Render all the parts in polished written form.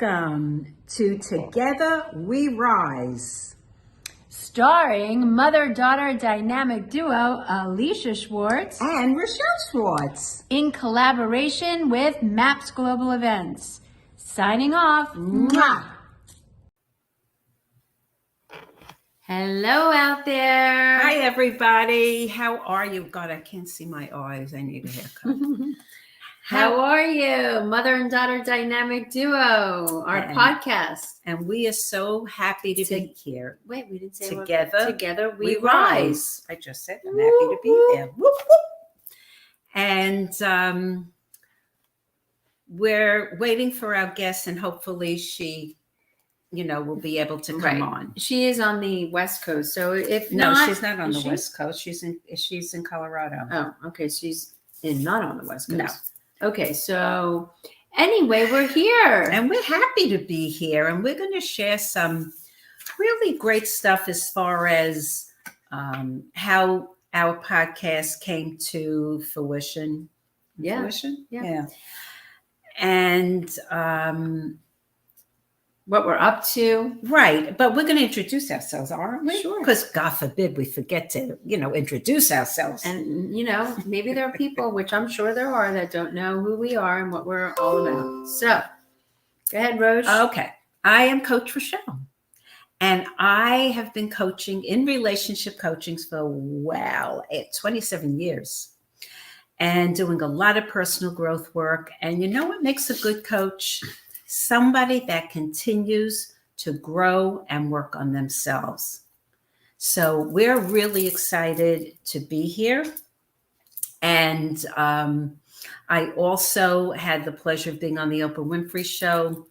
Welcome to Together We Rise. Starring mother-daughter dynamic duo Alicia Schwartz and Rochelle Schwartz. In collaboration with MAPS Global Events. Signing off. Mwah. Hello out there. Hi, everybody. How are you? God, I can't see my eyes. I need a haircut. How are you? Mother and daughter dynamic duo, our podcast. And we are so happy to be here. Wait, we didn't say Together we rise. I just said I'm happy to be there. Whoop, whoop. And we're waiting for our guest, and hopefully she, will be able to come on. She is on the West Coast, so if no, not, she's not on the West Coast. She's in Colorado. Oh, okay. She's not on the West Coast. No. Okay, so anyway, we're here. And we're happy to be here. And we're going to share some really great stuff as far as how our podcast came to fruition. Yeah. Fruition? Yeah. And what we're up to. Right. But we're going to introduce ourselves, aren't we? Sure. Because God forbid we forget to, introduce ourselves. And, maybe there are people, which I'm sure there are, that don't know who we are and what we're all about. So go ahead, Roche. Okay. I am Coach Rochelle. And I have been coaching in relationship coachings for, 27 years. And doing a lot of personal growth work. And you know what makes a good coach? Somebody that continues to grow and work on themselves. So we're really excited to be here. And I also had the pleasure of being on the Oprah Winfrey Show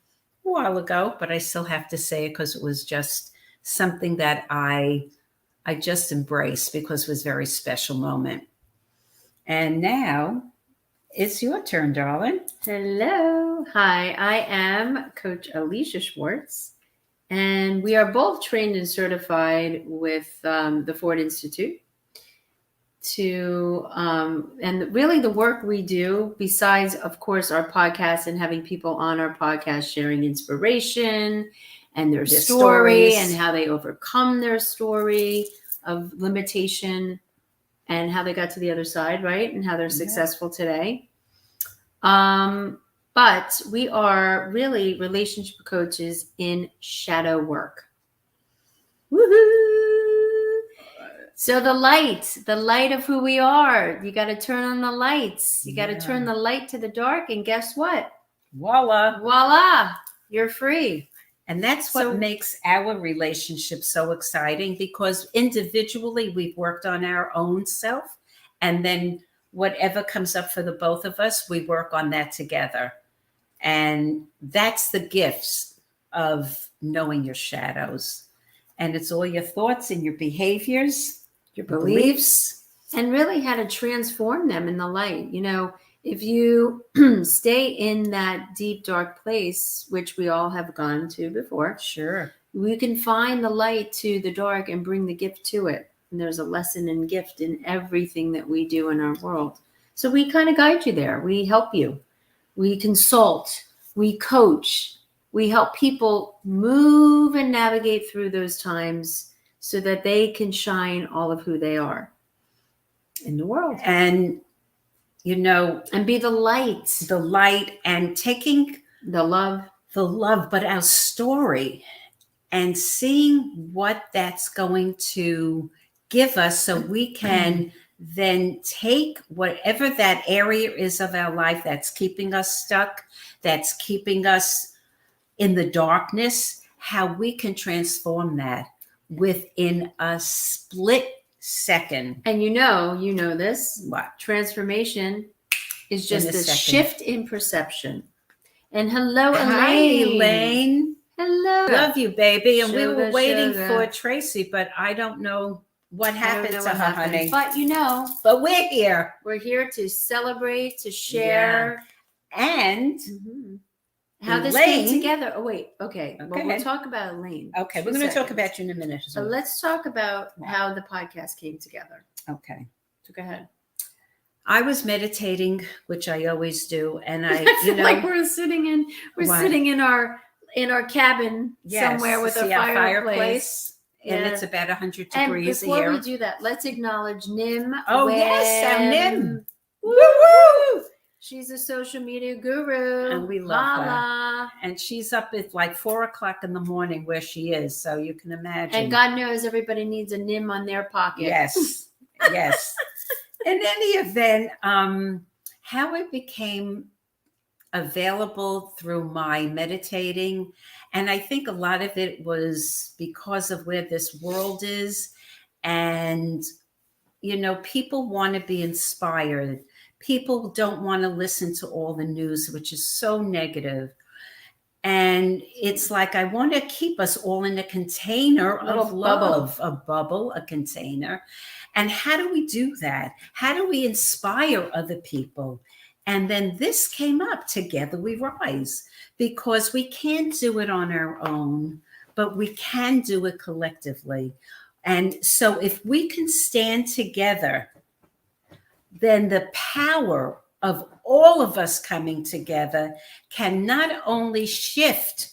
a while ago, but I still have to say it because it was just something that I just embraced because it was a very special moment. And now it's your turn, darling. Hello. Hi, I am Coach Alicia Schwartz, and we are both trained and certified with the Ford Institute and really the work we do, besides, of course, our podcast and having people on our podcast sharing inspiration and their story and how they overcome their story of limitation and how they got to the other side, right? And how they're successful today. But we are really relationship coaches in shadow work. Woohoo! So the light of who we are, you got to turn on the lights. You got to turn the light to the dark. And guess what? Voila, you're free. And that's what makes our relationship so exciting, because individually we've worked on our own self, and then whatever comes up for the both of us, we work on that together. And that's the gifts of knowing your shadows. And it's all your thoughts and your behaviors, your beliefs, and really how to transform them in the light. If you stay in that deep, dark place, which we all have gone to before, sure, we can find the light to the dark and bring the gift to it. And there's a lesson and gift in everything that we do in our world. So we kind of guide you there. We help you. We consult. We coach. We help people move and navigate through those times so that they can shine all of who they are in the world. And and be the light and taking the love, but our story and seeing what that's going to give us so we can then take whatever that area is of our life that's keeping us stuck, that's keeping us in the darkness, how we can transform that within a split second. And you know this. What? Transformation is just a shift in perception. And hello, Elaine. Hi, Elaine. Hello. Love you, baby. And we were waiting for Tracy, but I don't know what happened to her, honey. But But we're here. We're here to celebrate, to share. And how this came together. Oh, wait. Okay. Well, we'll talk about Elaine. Okay. We're going to talk about you in a minute. So let's talk about how the podcast came together. Okay. So go ahead. I was meditating, which I always do. And I, like we're sitting in our in our cabin somewhere with a see our fireplace. and Yeah. it's about 100 And degrees before here. we do that, let's acknowledge Nim. Oh, yes, our Nim. Woo! Woo! She's a social media guru. And we love her. Holla. And she's up at like 4 o'clock in the morning where she is. So you can imagine. And God knows everybody needs a Nim on their pocket. Yes. Yes. In any event, how it became available through my meditating. And I think a lot of it was because of where this world is. And, you know, people want to be inspired. People don't want to listen to all the news, which is so negative. And it's like, I want to keep us all in a container of love, a bubble, a container. And how do we do that? How do we inspire other people? And then this came up, Together We Rise, because we can't do it on our own, but we can do it collectively. And so if we can stand together, then the power of all of us coming together can not only shift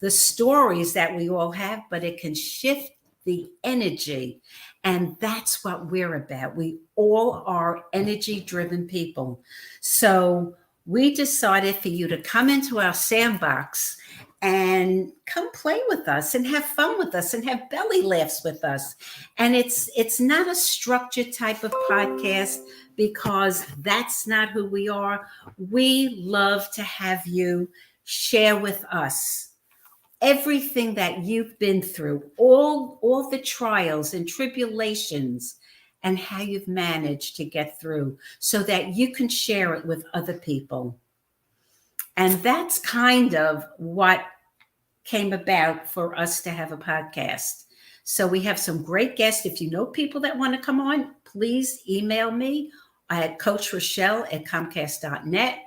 the stories that we all have, but it can shift the energy. And that's what we're about. We all are energy-driven people. So we decided for you to come into our sandbox and come play with us and have fun with us and have belly laughs with us. And it's not a structured type of podcast, because that's not who we are. We love to have you share with us everything that you've been through, all the trials and tribulations, and how you've managed to get through so that you can share it with other people. And that's kind of what came about for us to have a podcast. So we have some great guests. If you know people that want to come on, please email me at coachrochelle@comcast.net.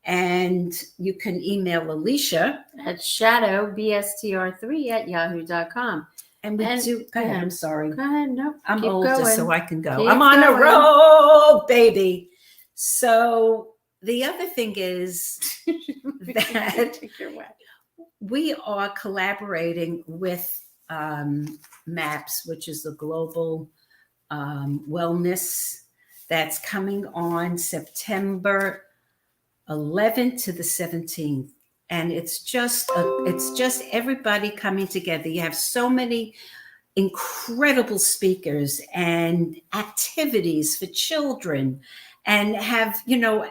And you can email Alicia at shadowbstr3@yahoo.com. And we do. Go ahead. I'm sorry. Go ahead. No, I'm older, going. So I can go. Keep I'm on going. a roll, baby. So the other thing is that we are collaborating with MAPS, which is the global wellness that's coming on September 11th to the 17th. And it's just everybody coming together. You have so many incredible speakers and activities for children, and have, you know,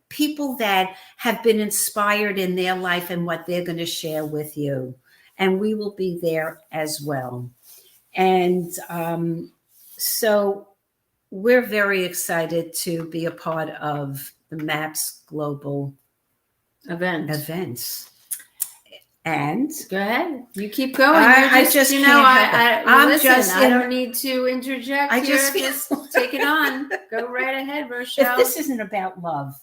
people that have been inspired in their life and what they're going to share with you. And we will be there as well. And so we're very excited to be a part of the MAPS Global events. And go ahead, you keep going. I just you can't know, I'm listen, just. I don't need to interject. I here. just take it on. Go right ahead, Rochelle. If this isn't about love,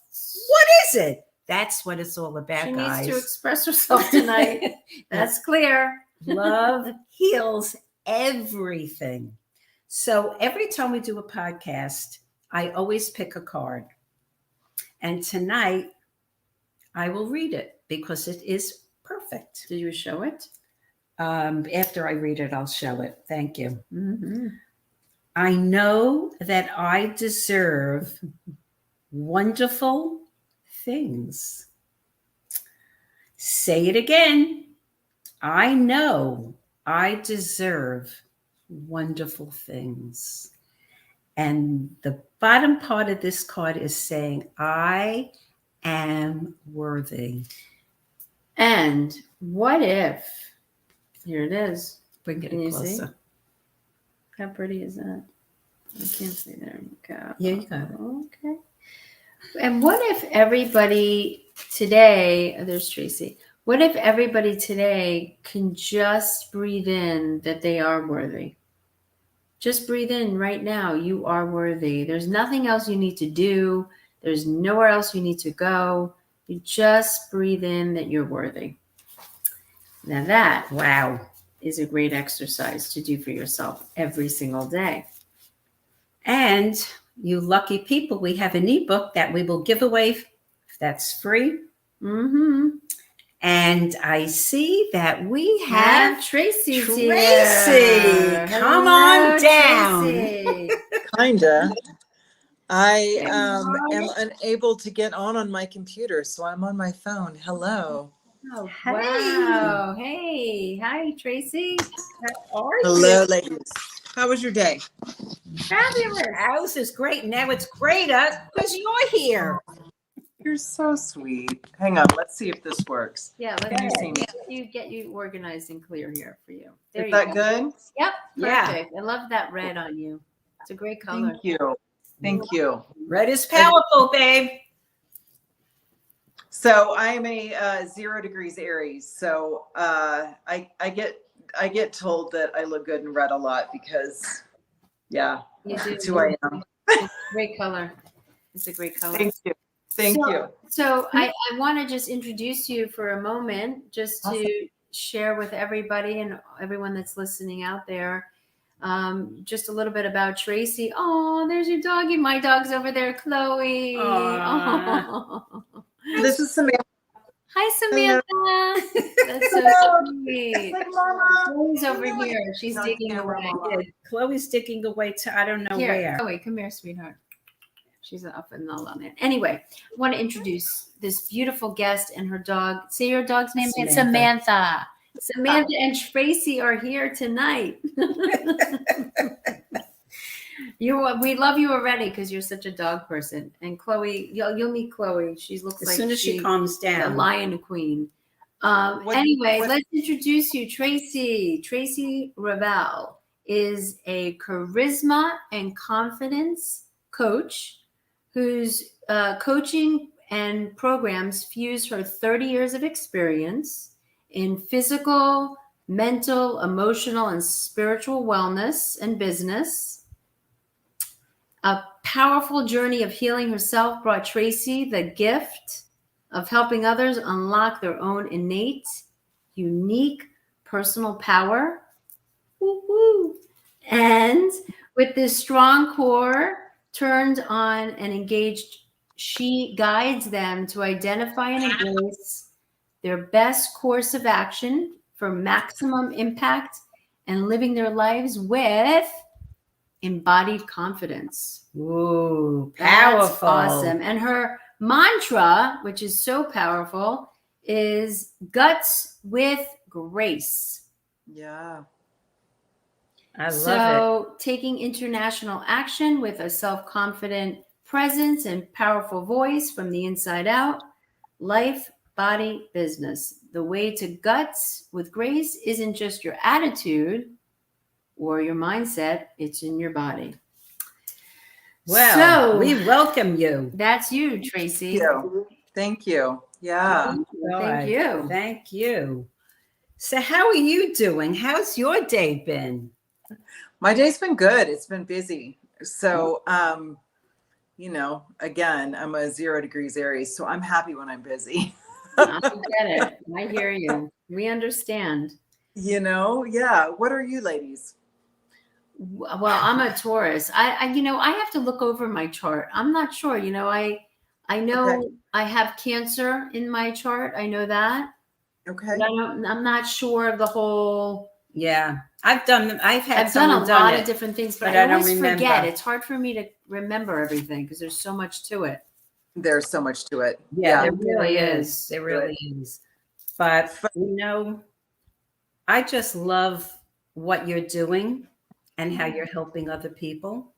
what is it? That's what it's all about, guys. She needs to express herself tonight. That's clear. Love heals everything. So every time we do a podcast, I always pick a card. And tonight, I will read it because it is perfect. Did you show it? After I read it, I'll show it. Thank you. Mm-hmm. I know that I deserve wonderful things. Say it again. I know I deserve wonderful things. And the bottom part of this card is saying, I am worthy. And what if, here it is. Bring it closer. See? How pretty is that? I can't see. There you go. Yeah, you got it. Okay. And what if everybody today, there's Tracy. What if everybody today can just breathe in that they are worthy? Just breathe in right now. You are worthy. There's nothing else you need to do. There's nowhere else you need to go. You just breathe in that you're worthy. Now that, wow, is a great exercise to do for yourself every single day. And you lucky people, we have an ebook that we will give away that's free. Mm-hmm. And I see that we have Tracy's Tracy. here. Come Hello, on down. Tracy. Kinda. I Good am morning. unable to get on my computer, so I'm on my phone. Hello. Oh, Hey. wow. Hey. Hi, Tracy. How are Hello, you? ladies. How was your day? Fabulous. Ours is great. Now it's greater because you're here. You're so sweet. Hang on, let's see if this works. Yeah, Can you see me? get you organized and clear here for you. There Is you that go. good? Yep, Yeah. perfect. I love that red on you. It's a great color. Thank you. Thank you. Red is powerful, babe. So I am a 0 degrees Aries. So I get told that I look good in red a lot because, yeah, You do. that's who I am. It's a great color. It's a great color. Thank you. Thank you. So I want to just introduce you for a moment, just to Awesome. share with everybody and everyone that's listening out there, just a little bit about Tracy. Oh, there's your doggy. My dog's over there, Chloe. Aw. Oh. This is Samantha. Hi, Samantha. That's so sweet. Like, Mama. Chloe's over here. She's Not digging camera, away. Mama. Yeah, Chloe's digging away to I don't know Here, where. Chloe, come here, sweetheart. She's up and all on it. Anyway, I want to introduce this beautiful guest and her dog. Say your dog's name. It's Samantha. Samantha and Tracy are here tonight. We love you already because you're such a dog person. And Chloe, you'll meet Chloe. She looks As like soon as she calms the down. lion queen. What- Anyway, what- let's introduce you, Tracy. Tracy Revell is a charisma and confidence coach whose coaching and programs fuse her 30 years of experience in physical, mental, emotional, and spiritual wellness and business. A powerful journey of healing herself brought Tracy the gift of helping others unlock their own innate, unique personal power. Woo-woo. And with this strong core turned on and engaged, she guides them to identify and embrace their best course of action for maximum impact and living their lives with embodied confidence. Ooh, That's powerful. awesome. And her mantra, which is so powerful, is guts with grace. Yeah. I love So taking international action with a self-confident presence and powerful voice from the inside out, life, body, business. The way to guts with grace isn't just your attitude or your mindset, it's in your body. Well, so we welcome you. that's you, Tracy. Thank you. Yeah. Thank you. Thank you. So how are you doing? How's your day been? My day's been good. It's been busy. So, again, I'm a 0 degrees Aries, so I'm happy when I'm busy. I get it. I hear you. We understand. Yeah. What are you ladies? Well, I'm a Taurus. I have to look over my chart. I'm not sure. I know Okay. I have Cancer in my chart. I know that. Okay. But I'm not sure of the whole. Yeah, I've done a lot of different things, but I I don't always remember. forget. It's hard for me to remember everything because there's so much to it. There's so much to it. Yeah, there really is. There really is. But I just love what you're doing and how you're helping other people.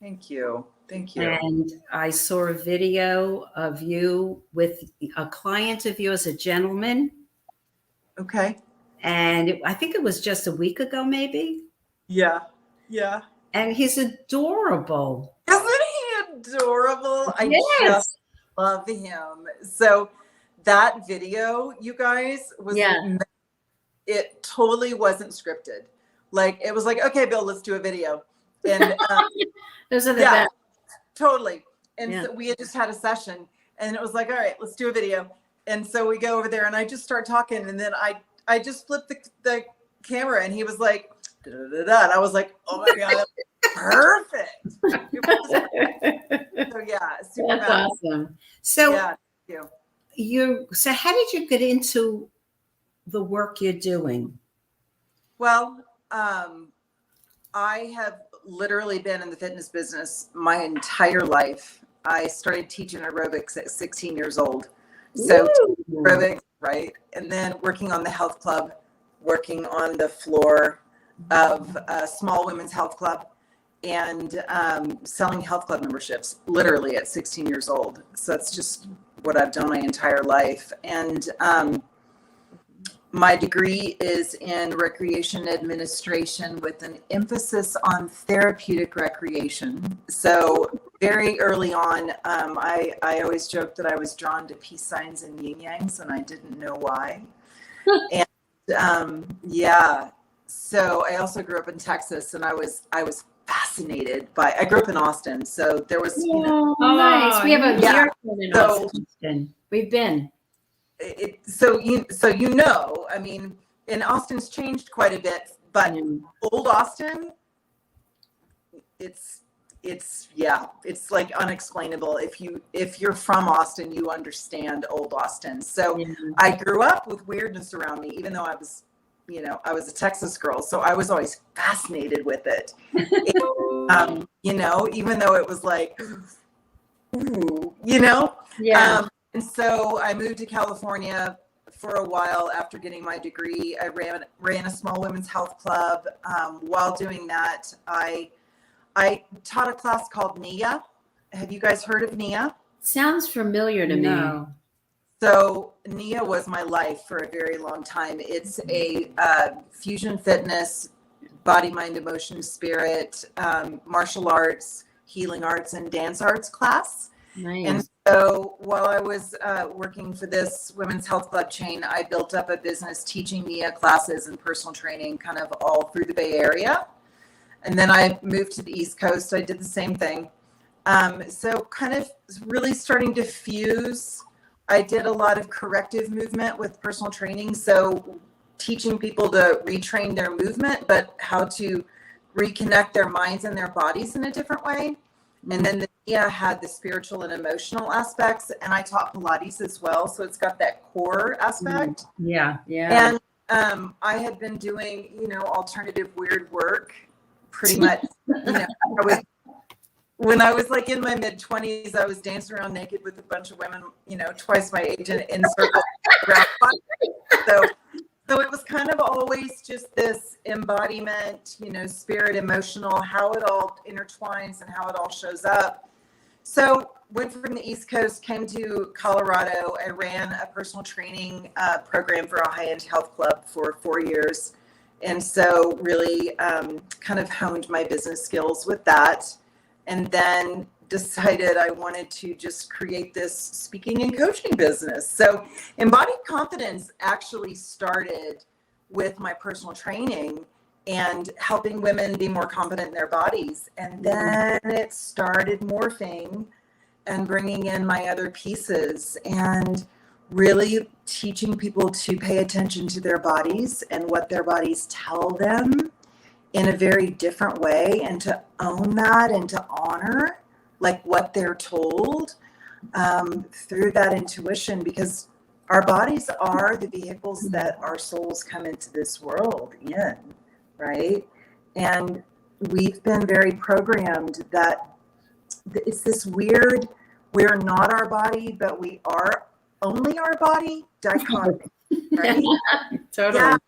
Thank you. Thank you. And I saw a video of you with a client of yours, a gentleman. Okay. And I think it was just a week ago, maybe. Yeah. Yeah. And he's adorable. Isn't he adorable? I Yes. just love him. So that video, you guys, it totally wasn't scripted. Like, it was like, okay, Bill, let's do a video. And Those are the best. Totally. And so we had just had a session and it was like, all right, let's do a video. And so we go over there and I just start talking. And then I just flipped the camera and he was like, da, da, da, da. And I was like, oh my God, that's perfect. So yeah, super That's fast. awesome. So Yeah, thank you. so how did you get into the work you're doing? Well, I have literally been in the fitness business my entire life. I started teaching aerobics at 16 years old. So aerobics, right? And then working on the health club, working on the floor of a small women's health club, and selling health club memberships literally at 16 years old. So that's just what I've done my entire life. And my degree is in recreation administration with an emphasis on therapeutic recreation. So very early on, I always joked that I was drawn to peace signs and yin yangs, and I didn't know why. And yeah, so I also grew up in Texas, and I was fascinated by. I grew up in Austin, so there was. Nice. We have a year in Austin. We've been. So I mean, and Austin's changed quite a bit, but old Austin, it's like unexplainable. If you're from Austin, you understand old Austin. So I grew up with weirdness around me, even though I was a Texas girl, so I was always fascinated with it. Even though it was like, ooh, and so I moved to California for a while after getting my degree. I ran a small women's health club. While doing that, I taught a class called NIA. Have you guys heard of NIA? Sounds familiar to me. So NIA was my life for a very long time. It's a fusion fitness, body, mind, emotion, spirit, martial arts, healing arts, and dance arts class. Nice. And so while I was working for this women's health club chain, I built up a business teaching NIA classes and personal training kind of all through the Bay Area. And then I moved to the East Coast. I did the same thing. So kind of really starting to fuse. I did a lot of corrective movement with personal training. So teaching people to retrain their movement, but how to reconnect their minds and their bodies in a different way. And then the NIA had the spiritual and emotional aspects, and I taught Pilates as well. So it's got that core aspect. Yeah. And I had been doing, alternative weird work pretty much. When I was like in my mid-20s, I was dancing around naked with a bunch of women, twice my age in circles around. So it was kind of always just this embodiment, spirit, emotional, how it all intertwines and how it all shows up. So went from the East Coast, came to Colorado. I ran a personal training program for a high-end health club for 4 years. And so really kind of honed my business skills with that. And then decided I wanted to just create this speaking and coaching business. So Embodied Confidence actually started with my personal training and helping women be more confident in their bodies. And then it started morphing and bringing in my other pieces and really teaching people to pay attention to their bodies and what their bodies tell them in a very different way, and to own that and to honor like what they're told through that intuition, because our bodies are the vehicles that our souls come into this world in, right? And we've been very programmed that it's this weird, we're not our body, but we are only our body dichotomy, right? Totally. Yeah.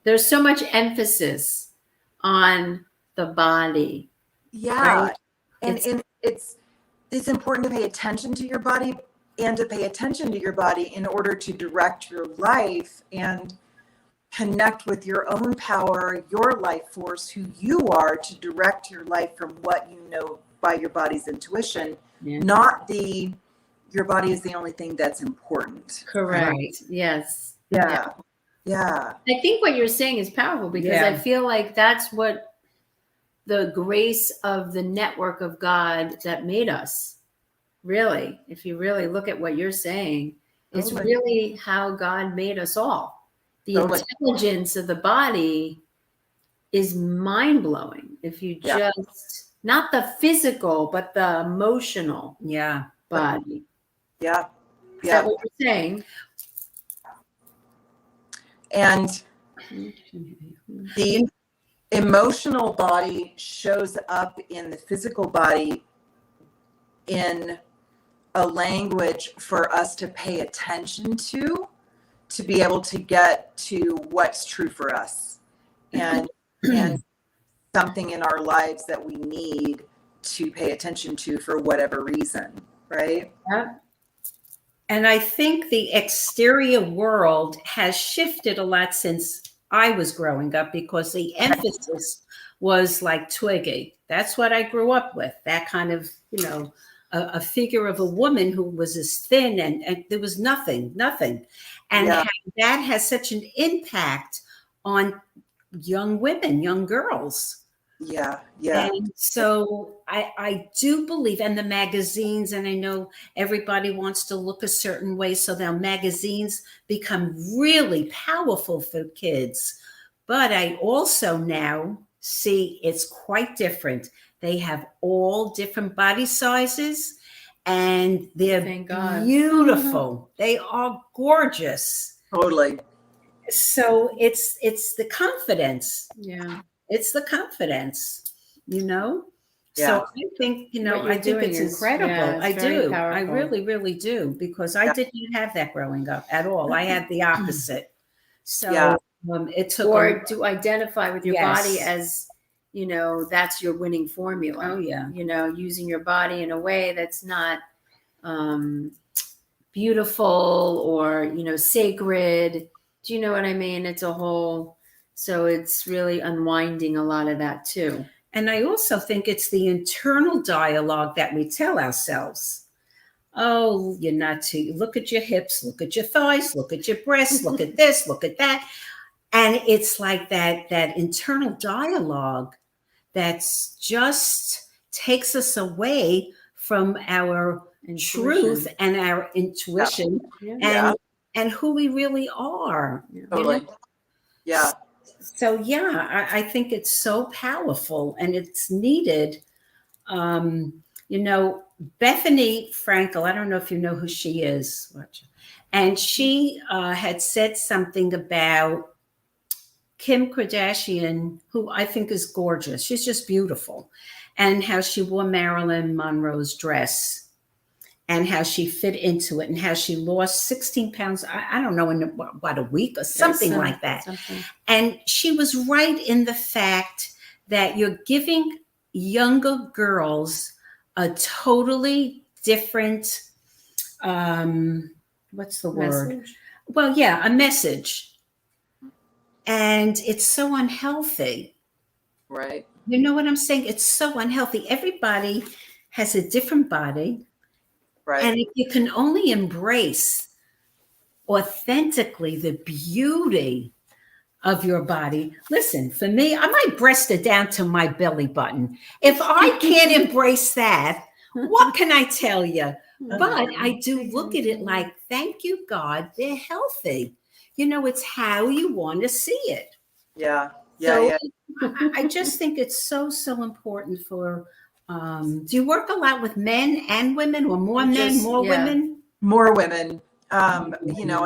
There's so much emphasis on the body. Yeah. Right? And it's important to pay attention to your body and to pay attention to your body in order to direct your life and connect with your own power, your life force, who you are, to direct your life from what you know by your body's intuition, not your body is the only thing that's important. Correct. Right. Yes. Yeah. I think what you're saying is powerful, because I feel like that's what the grace of the network of God that made us, really, if you really look at what you're saying, it's really how God made us all. The intelligence of the body is mind-blowing if you just, not the physical, but the emotional. Yeah. body. Yeah. Is that what you're saying? And the emotional body shows up in the physical body in a language for us to pay attention to be able to get to what's true for us and something in our lives that we need to pay attention to for whatever reason, right? Yeah. And I think the exterior world has shifted a lot since I was growing up, because the emphasis was like Twiggy. That's what I grew up with. That kind of, a figure of a woman who was as thin and there was nothing. And Yeah. that has such an impact on young women, young girls. Yeah. And so I do believe, and the magazines, and I know everybody wants to look a certain way, so now magazines become really powerful for kids. But I also now see it's quite different. They have all different body sizes, and they're Thank God. beautiful. They are gorgeous. Totally. So it's the confidence. Yeah. It's the confidence, Yeah. So I think, What I you're think doing it's is- incredible. yeah, it's I very do. I powerful. really, really do, because I Yeah. didn't have that growing up at all. I had the opposite. So Yeah. it took Or to identify with your body Yes. as, that's your winning formula. Oh, yeah. Using your body in a way that's not beautiful or, sacred. Do you know what I mean? It's a whole, so it's really unwinding a lot of that too. And I also think it's the internal dialogue that we tell ourselves. Oh, you're not too, look at your hips, look at your thighs, look at your breasts, look at this, look at that. And it's like that internal dialogue that's just takes us away from our truth and our intuition and who we really are. Totally. Yeah. So yeah, I think it's so powerful and it's needed. Bethany Frankel, I don't know if you know who she is, and she had said something about Kim Kardashian, who I think is gorgeous. She's just beautiful. And how she wore Marilyn Monroe's dress and how she fit into it and how she lost 16 pounds, I don't know, in a week or something like that. And she was right in the fact that you're giving younger girls a totally different, what's the word? Well, yeah, a message. And it's so unhealthy. Right. You know what I'm saying? It's so unhealthy. Everybody has a different body. Right. And if you can only embrace authentically the beauty of your body. Listen, for me, I might breast it down to my belly button. If I can't embrace that, what can I tell you? But I do look at it like, thank you, God, they're healthy. It's how you want to see it. Yeah. I just think it's so, so important for, do you work a lot with men and women, or more men, more women? More women. And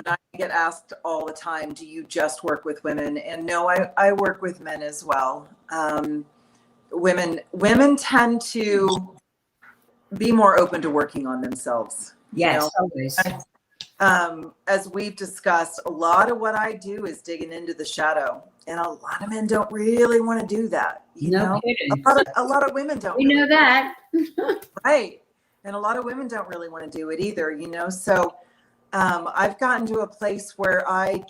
I get asked all the time, do you just work with women? And no, I work with men as well. Women tend to be more open to working on themselves. Yes, always. As we've discussed, a lot of what I do is digging into the shadow, and a lot of men don't really want to do that. No kidding. A lot of women don't. We know that. Right. And a lot of women don't really want to do it either, So I've gotten to a place where I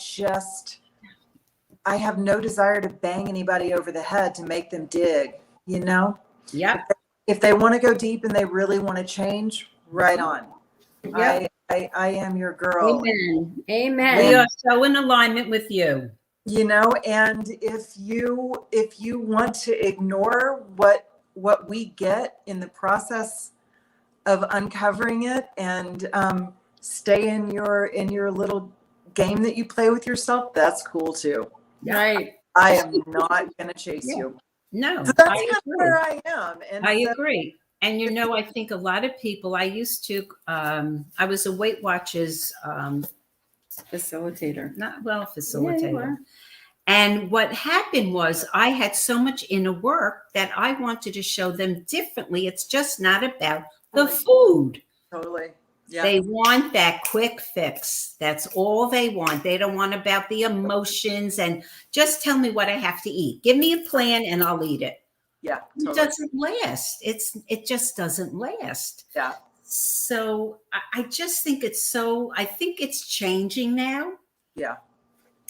have no desire to bang anybody over the head to make them dig, Yeah. If they want to go deep and they really want to change, right on. Yep. I am your girl. Amen. We are so in alignment with you. And if you want to ignore what we get in the process of uncovering it and stay in your little game that you play with yourself, that's cool too. Right. I am not going to chase you. No, So that's kind of where I am. And I agree. And I think a lot of people, I used to, I was a Weight Watchers, Facilitator. facilitator. Yeah, you are. And what happened was I had so much inner work that I wanted to show them differently. It's just not about the food. Totally. Yeah. They want that quick fix. That's all they want. They don't want about the emotions and just tell me what I have to eat. Give me a plan and I'll eat it. Yeah. Totally. It doesn't last. It just doesn't last. Yeah. So I just think I think it's changing now. Yeah.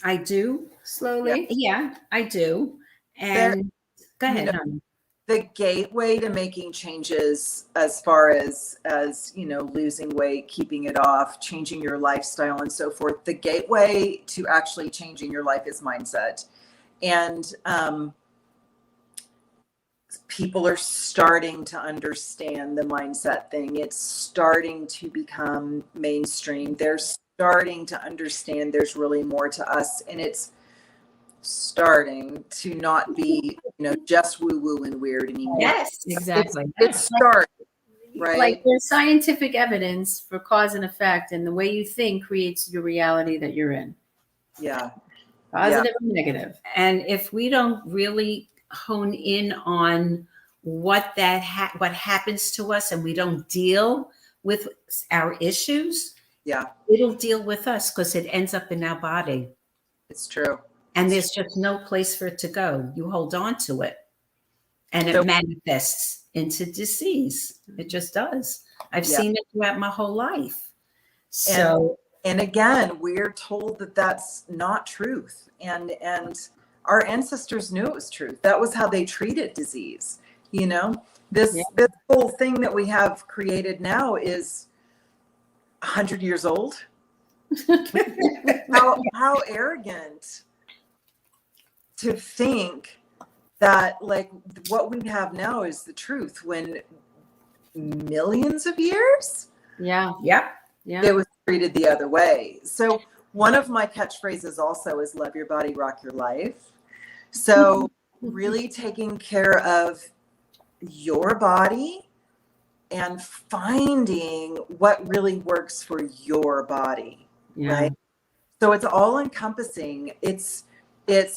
I do. Slowly. Yeah, I do. And go ahead. Honey. The gateway to making changes as far as losing weight, keeping it off, changing your lifestyle and so forth, the gateway to actually changing your life is mindset. And people are starting to understand the mindset thing. It's starting to become mainstream. They're starting to understand there's really more to us, and it's starting to not be just woo woo and weird anymore. Yes, exactly. It's starting, right? Like there's scientific evidence for cause and effect, and the way you think creates your reality that you're in. Yeah. Positive and negative. And if we don't really hone in on what happens to us, and we don't deal with our issues, it'll deal with us because it ends up in our body. It's true. And there's just no place for it to go. You hold on to it and it manifests into disease. It just does. I've seen it throughout my whole life. So, and again, we're told that that's not truth. And our ancestors knew it was truth. That was how they treated disease. This whole thing that we have created now is 100 years old. How arrogant to think that like what we have now is the truth when millions of years it was treated the other way. So one of my catchphrases also is love your body, rock your life. So really taking care of your body and finding what really works for your body, right? So it's all encompassing. It's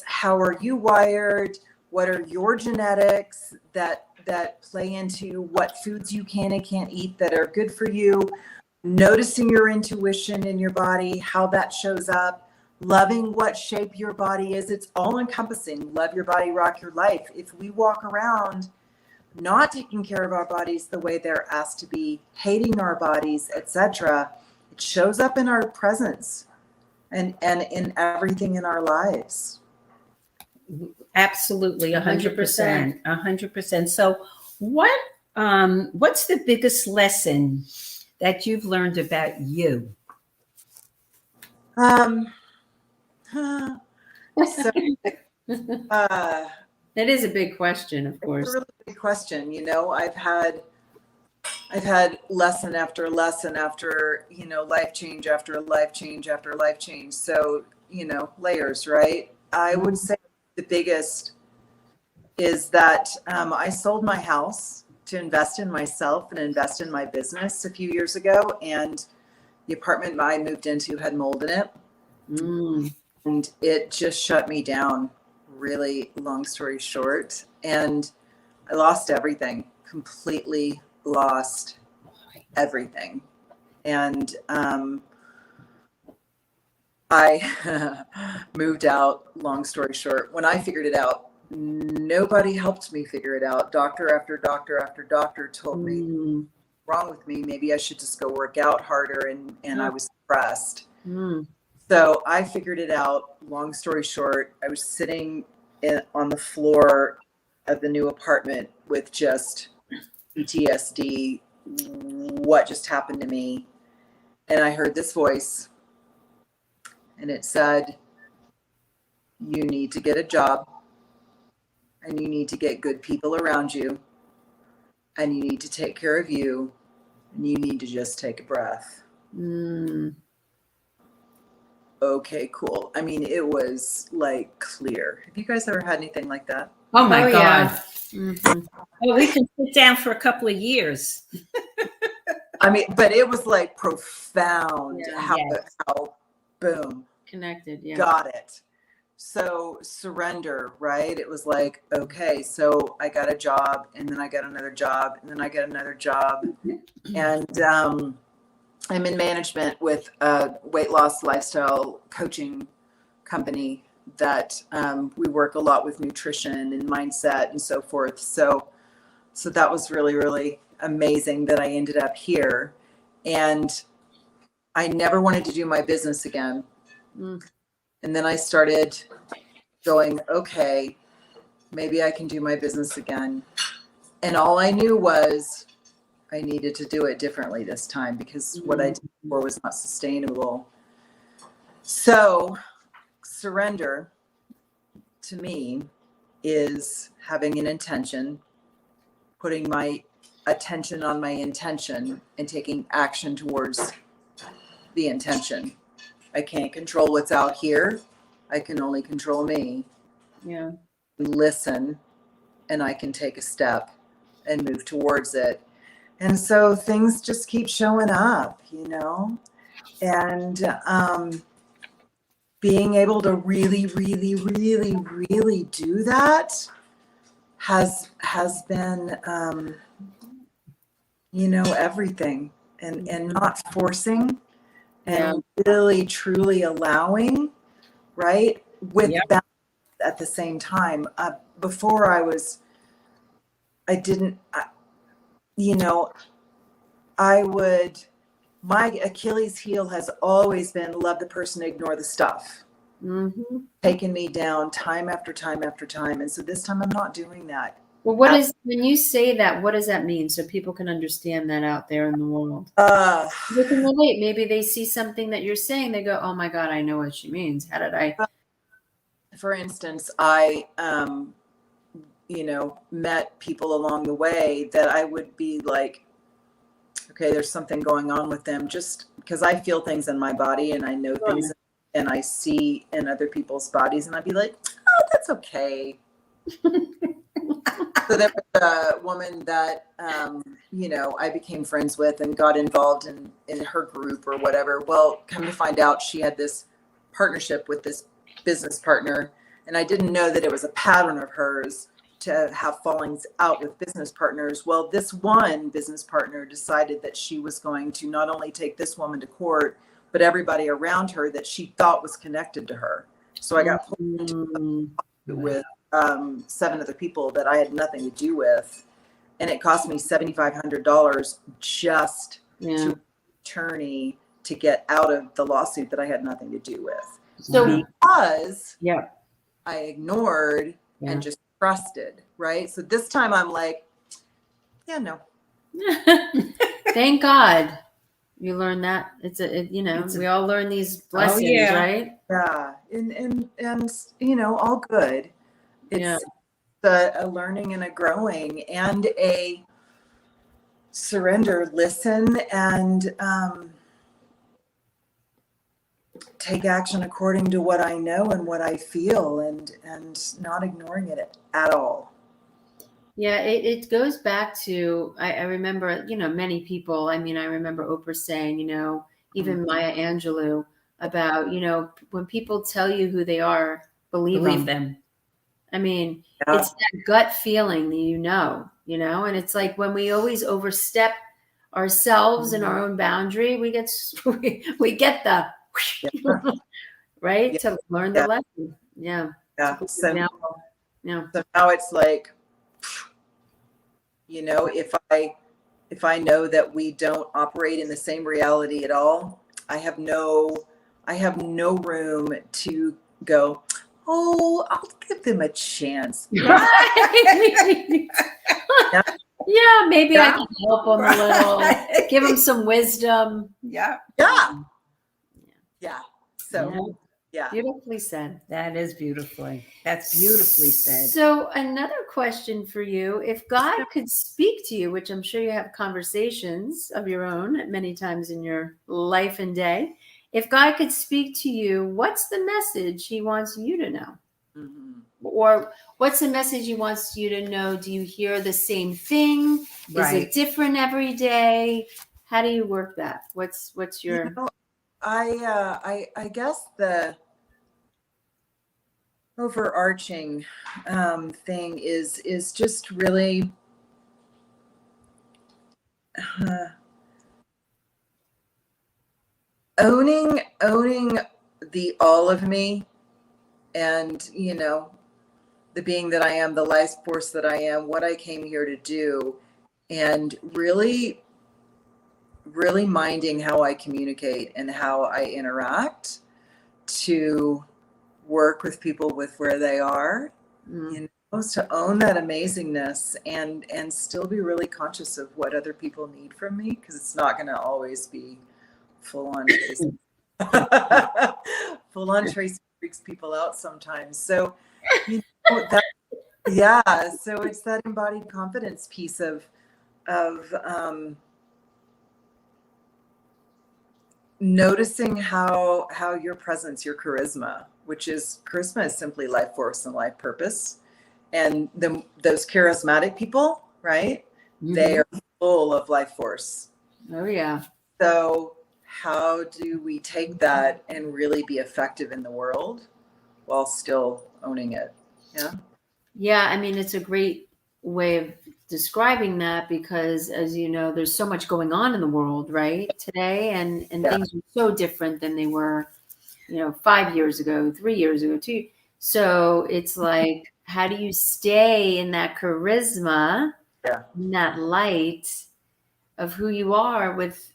how are you wired? What are your genetics that play into what foods you can and can't eat that are good for you? Noticing your intuition in your body, how that shows up, loving what shape your body is. It's all encompassing. Love your body, rock your life. If we walk around not taking care of our bodies the way they're asked to be, hating our bodies, etc., it shows up in our presence and in everything in our lives. Absolutely, 100%, 100%. So, what's the biggest lesson that you've learned about you? That is a big question, of course. It's a really big question. I've had lesson after lesson after, life change after life change after life change. So, layers, right? I would say the biggest is that I sold my house to invest in myself and invest in my business a few years ago. And the apartment I moved into had mold in it. And it just shut me down, really long story short. And I lost everything, completely lost everything. And I moved out, long story short. When I figured it out, nobody helped me figure it out. Doctor after doctor after doctor told me wrong with me. Maybe I should just go work out harder. And I was depressed. So I figured it out. Long story short, I was sitting on the floor of the new apartment with just PTSD. What just happened to me? And I heard this voice, and it said, you need to get a job, and you need to get good people around you, and you need to take care of you, and you need to just take a breath. Okay, cool. I mean, it was like clear. Have you guys ever had anything like that? Oh my Oh, God. yeah. Mm-hmm. Well, we can sit down for a couple of years. I mean, but it was like profound Yeah. how boom, Connected. Yeah. got it. So surrender, right? It was like, okay, so I got a job, and then I got another job, and then I got another job. And I'm in management with a weight loss lifestyle coaching company that we work a lot with nutrition and mindset and so forth. So that was really, really amazing that I ended up here. And I never wanted to do my business again. Mm. And then I started going, okay, maybe I can do my business again. And all I knew was I needed to do it differently this time, because what I did before was not sustainable. So surrender to me is having an intention, putting my attention on my intention, and taking action towards the intention. I can't control what's out here. I can only control me. Yeah. Listen, and I can take a step and move towards it. And so things just keep showing up, and being able to really, really, really, really do that has been, everything, and not forcing, and really, truly allowing, right? With balance at the same time. Before my Achilles heel has always been love the person, ignore the stuff. Mm-hmm. Taken me down time after time after time. And so this time I'm not doing that. Well, when you say that, what does that mean? So people can understand that out there in the world. They can relate. Maybe they see something that you're saying. They go, oh my God, I know what she means. How did I? For instance, I, met people along the way that I would be like, okay, there's something going on with them, just because I feel things in my body, and I know things, and I see in other people's bodies, and I'd be like, oh, that's okay. So there was a woman that, I became friends with and got involved in her group or whatever. Well, come to find out, she had this partnership with this business partner, and I didn't know that it was a pattern of hers to have fallings out with business partners. Well, this one business partner decided that she was going to not only take this woman to court, but everybody around her that she thought was connected to her. So I got pulled with 7 other people that I had nothing to do with. And it cost me $7,500 just to attorney to get out of the lawsuit that I had nothing to do with. So because I ignored and just trusted, right? So this time I'm like, yeah, no. Thank God you learned that. We all learn these lessons, right? Yeah. And all good. It's a learning and a growing and a surrender, listen, and take action according to what I know and what I feel, and not ignoring it at all. Yeah, it goes back to, I remember, many people, I remember Oprah saying, even Maya Angelou, about, when people tell you who they are, believe them. I mean, it's that gut feeling that and it's like when we always overstep ourselves and our own boundary, we get the right to learn the lesson. Yeah. So now it's like, if I know that we don't operate in the same reality at all, I have no room to go, oh, I'll give them a chance. Yeah, maybe I can help them a little, give them some wisdom. Yeah. So, Beautifully said. That is beautifully. That's beautifully said. So another question for you, if God could speak to you, which I'm sure you have conversations of your own many times in your life and day, if God could speak to you, what's the message he wants you to know? or what's the message he wants you to know? Do you hear the same thing? Is it different every day? How do you work that? What's your... I guess the overarching thing is just really owning the all of me, and the being that I am, the life force that I am, what I came here to do, and really minding how I communicate and how I interact to work with people with where they are, to own that amazingness and still be really conscious of what other people need from me, because it's not going to always be full on Tracy. Full on Tracy freaks people out sometimes. So that, so it's that embodied confidence piece of noticing how your presence, your charisma, which is simply life force and life purpose, and those charismatic people, right? They are full of life force. Oh yeah. So how do we take that and really be effective in the world while still owning it? Yeah, I mean, it's a great way of describing that, because as you know, there's so much going on in the world right today, and things are so different than they were 5 years ago, 3 years ago too. So it's like, how do you stay in that charisma, in that light of who you are with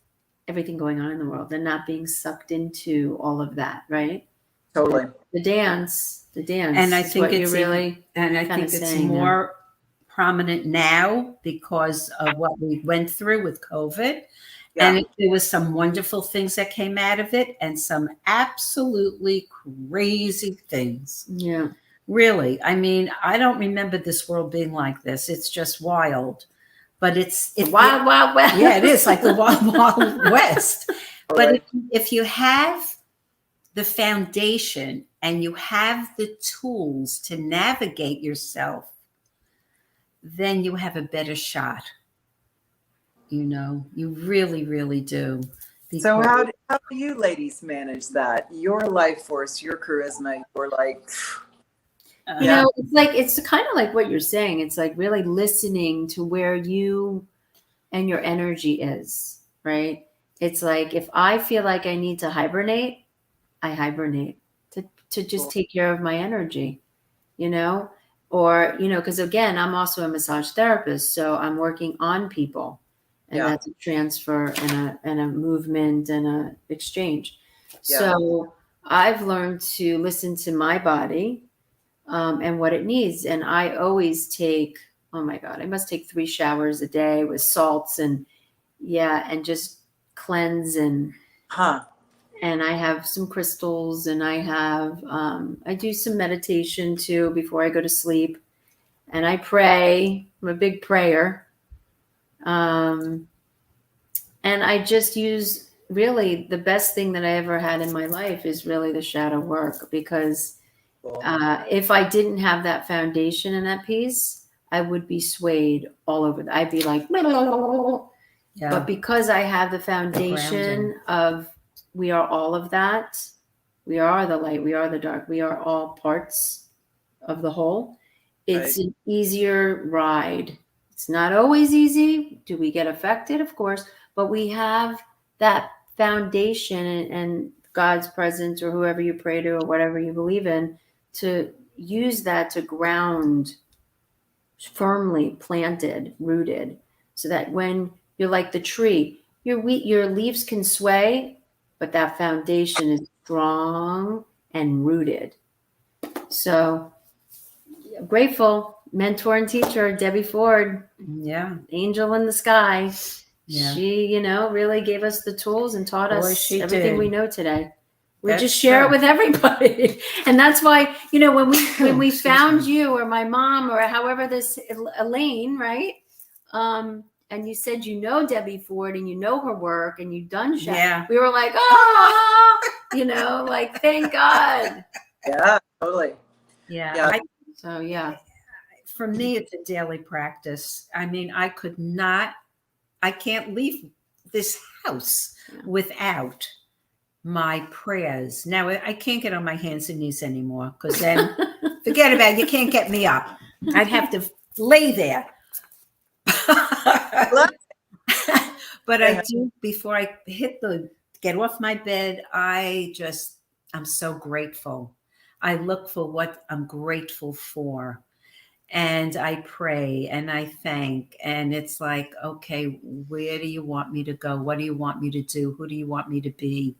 everything going on in the world, and not being sucked into all of that, right? Totally. The dance, and I think it's really, and I think it's more prominent now because of what we went through with COVID. And there was some wonderful things that came out of it, and some absolutely crazy things. Yeah. Really. I mean, I don't remember this world being like this. It's just wild. But it's wild, wild west. Yeah, it is like the wild, wild west. But if you have the foundation and you have the tools to navigate yourself, then you have a better shot. You really, really do. So how do you ladies manage that? Your life force, your charisma, you're like... it's kind of like what you're saying. It's like really listening to where you and your energy is, right? It's like, if I feel like I need to hibernate, I hibernate to just take care of my energy, or, because again, I'm also a massage therapist, so I'm working on people, and that's a transfer and a movement and a exchange. So I've learned to listen to my body, and what it needs. And I always take, oh my God, I must take 3 showers a day with salts and just cleanse and I have some crystals, and I have, I do some meditation too before I go to sleep, and I pray. I'm a big prayer. And I just use, really, the best thing that I ever had in my life is really the shadow work, because if I didn't have that foundation and that piece, I would be swayed all over. I'd be like, but because I have the foundation of, we are all of that. We are the light. We are the dark. We are all parts of the whole. It's an easier ride. It's not always easy. Do we get affected? Of course. But we have that foundation and God's presence, or whoever you pray to, or whatever you believe in, to use that to ground, firmly planted, rooted, so that when you're like the tree, your leaves can sway, but that foundation is strong and rooted. So grateful mentor and teacher, Debbie Ford. Yeah. Angel in the sky. Yeah. She, really gave us the tools and taught us everything we know today. We just share it with everybody. And that's why, when we found you, or my mom, or however this Elaine, right? And you said, Debbie Ford, and her work, and you've done shit. Yeah. We were like, like, thank God. Yeah, totally. Yeah. So yeah. For me, it's a daily practice. I mean, I can't leave this house without my prayers. Now, I can't get on my hands and knees anymore because then forget about it. You can't get me up. I'd have to lay there. But I do, before I get off my bed, I'm so grateful. I look for what I'm grateful for. And I pray and I thank. And it's like, okay, where do you want me to go? What do you want me to do? Who do you want me to be?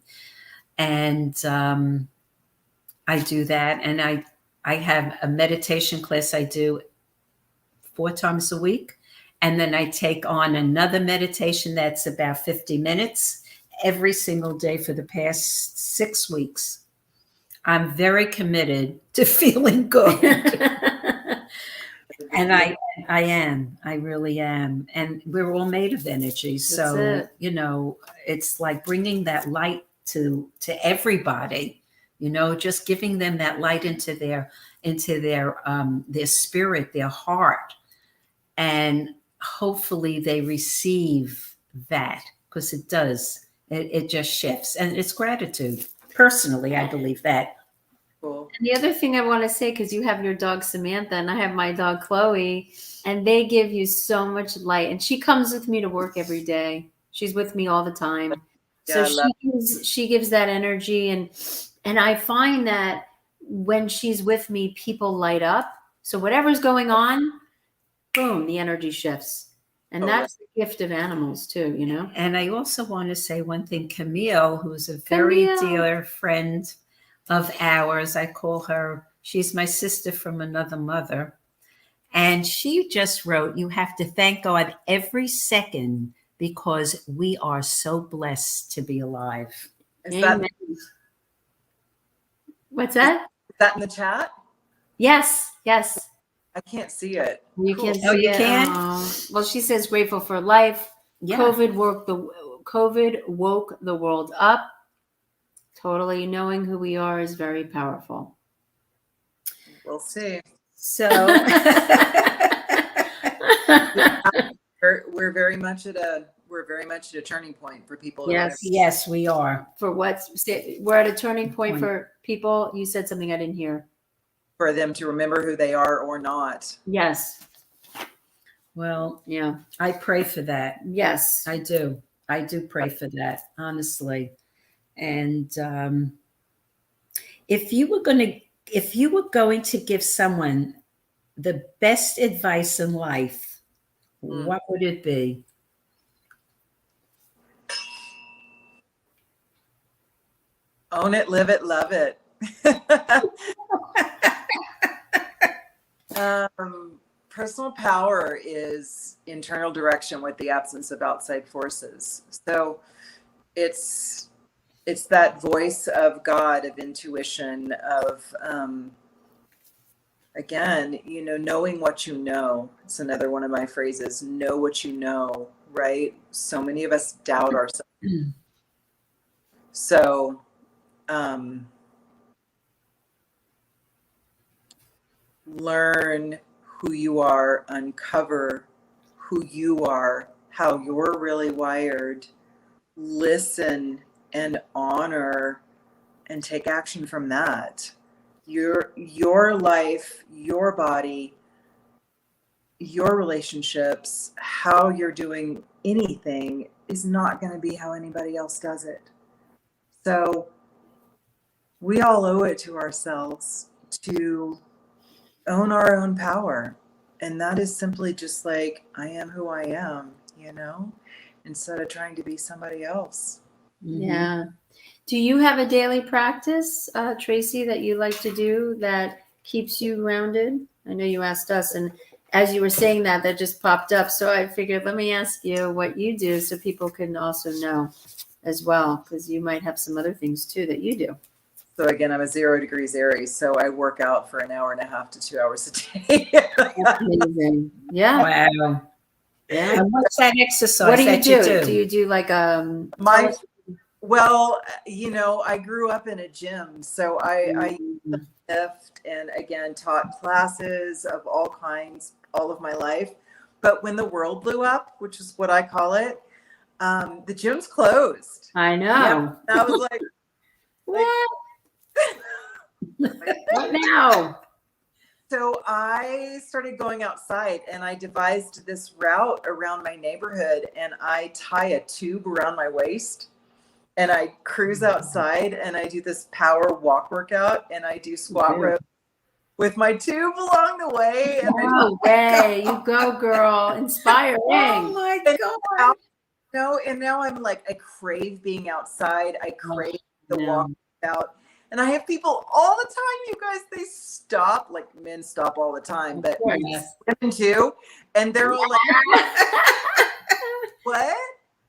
And I do that. And I have a meditation class I do 4 times a week. And then I take on another meditation that's about 50 minutes every single day for the past 6 weeks. I'm very committed to feeling good. And I really am. And we're all made of energy. So, it's like bringing that light to everybody, just giving them that light into their spirit, their heart. And hopefully they receive that, because it does. It just shifts. And it's gratitude. Personally, I believe that. Cool. And the other thing I want to say, because you have your dog Samantha and I have my dog Chloe, and they give you so much light. And she comes with me to work every day. She's with me all the time. Yeah, so she gives that energy, and I find that when she's with me, people light up. So whatever's going on, boom, the energy shifts. And that's the gift of animals too, And I also want to say one thing. Camille, who's a very dear friend of ours, I call her, she's my sister from another mother. And she just wrote, you have to thank God every second because we are so blessed to be alive. What's that? Is that in the chat? Yes. I can't see it. You can't see it. You can? Well, she says grateful for life. Yeah. COVID woke the world up. Totally knowing who we are is very powerful. We'll see. So we're very much at a turning point for people. Yes, we are. For what? We're at a turning point for people. You said something I didn't hear. For them to remember who they are or not. Yes. Well, yeah. I pray for that. Yes, I do. I do pray for that, honestly. And if you were going to give someone the best advice in life, what would it be? Own it, live it, love it. Personal power is internal direction with the absence of outside forces. So it's that voice of God, of intuition, of again, knowing what you know. It's another one of my phrases, know what you know, right? So many of us doubt ourselves. So learn who you are, uncover who you are, how you're really wired, listen and honor and take action from that. Your life, your body, your relationships, how you're doing anything is not going to be how anybody else does it. So we all owe it to ourselves to own our own power. And that is simply just like, I am who I am, instead of trying to be somebody else. Yeah. Do you have a daily practice, Tracy, that you like to do that keeps you grounded? I know you asked us, and as you were saying that just popped up. So I figured, let me ask you what you do so people can also know as well, because you might have some other things too that you do. So again, I'm a 0 degrees Aries, so I work out for 1.5 to 2 hours a day. That's amazing. Yeah. Wow. Yeah. And what's that exercise? What do you do? Do you do like Well, I grew up in a gym, so I lift and again taught classes of all kinds all of my life. But when the world blew up, which is what I call it, the gym's closed. I know. And I was like, What? What now? So I started going outside and I devised this route around my neighborhood, and I tie a tube around my waist and I cruise outside and I do this power walk workout and I do squat rows with my tube along the way. And No way. You go, girl. Inspiring. Oh my God. And now I'm like, I crave being outside. I crave the walk out. And I have people all the time, you guys, they stop, like men stop all the time, but women too. And they're all like, what?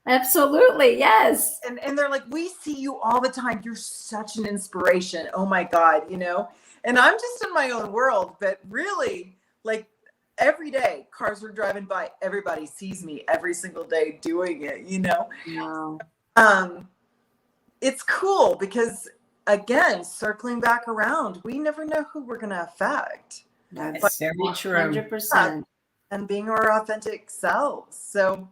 Absolutely, yes. And they're like, we see you all the time. You're such an inspiration. Oh my God, And I'm just in my own world, but really, like every day, cars are driving by. Everybody sees me every single day doing it, Wow. It's cool because, again, circling back around, we never know who we're going to affect. That's very true. 100%. And being our authentic selves. So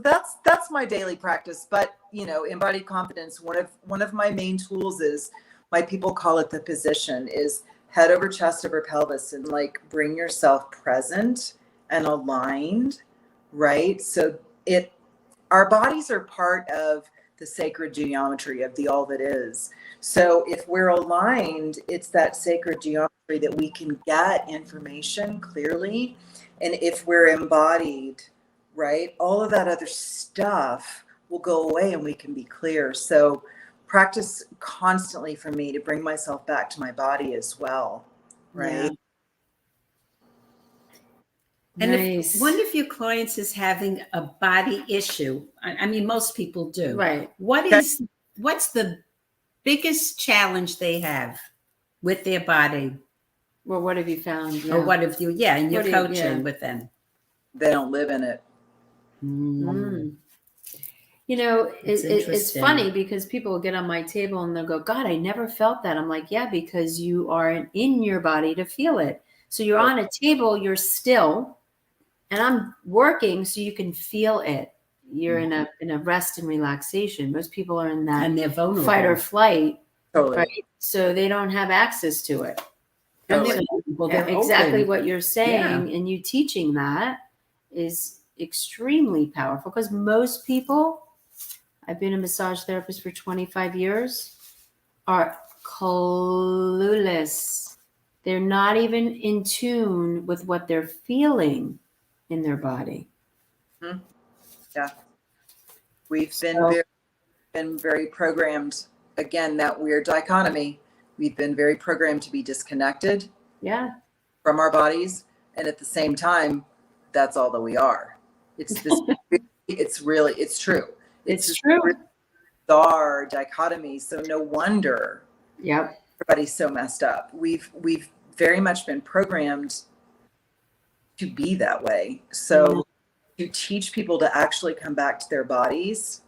that's my daily practice. But embodied confidence, one of my main tools is, my people call it the position, is head over chest over pelvis, and like bring yourself present and aligned, right? So our bodies are part of the sacred geometry of the all that is. So if we're aligned, it's that sacred geometry that we can get information clearly. And if we're embodied, right, all of that other stuff will go away and we can be clear. So practice constantly for me to bring myself back to my body as well, right? And nice. if one of your clients is having a body issue, I mean, most people do. Right. What's the biggest challenge they have with their body? Well, what have you found? Or what have you, and you're coaching with them? They don't live in it. It's funny because people will get on my table and they'll go, God, I never felt that. I'm like, yeah, because you aren't in your body to feel it. So you're on a table, you're still, and I'm working so you can feel it. You're in a rest and relaxation. Most people are in that and they're vulnerable. Fight or flight, totally. Right? So they don't have access to it. Totally. They're exactly open. What you're saying, and you teaching that is extremely powerful, because most people, I've been a massage therapist for 25 years, are clueless. They're not even in tune with what they're feeling in their body. Yeah. We've been very programmed, again, that weird dichotomy. We've been very programmed to be disconnected from our bodies. And at the same time, that's all that we are. It's this, it's true. It's true. Really bizarre dichotomy. So no wonder everybody's so messed up. We've very much been programmed to be that way. So to teach people to actually come back to their bodies,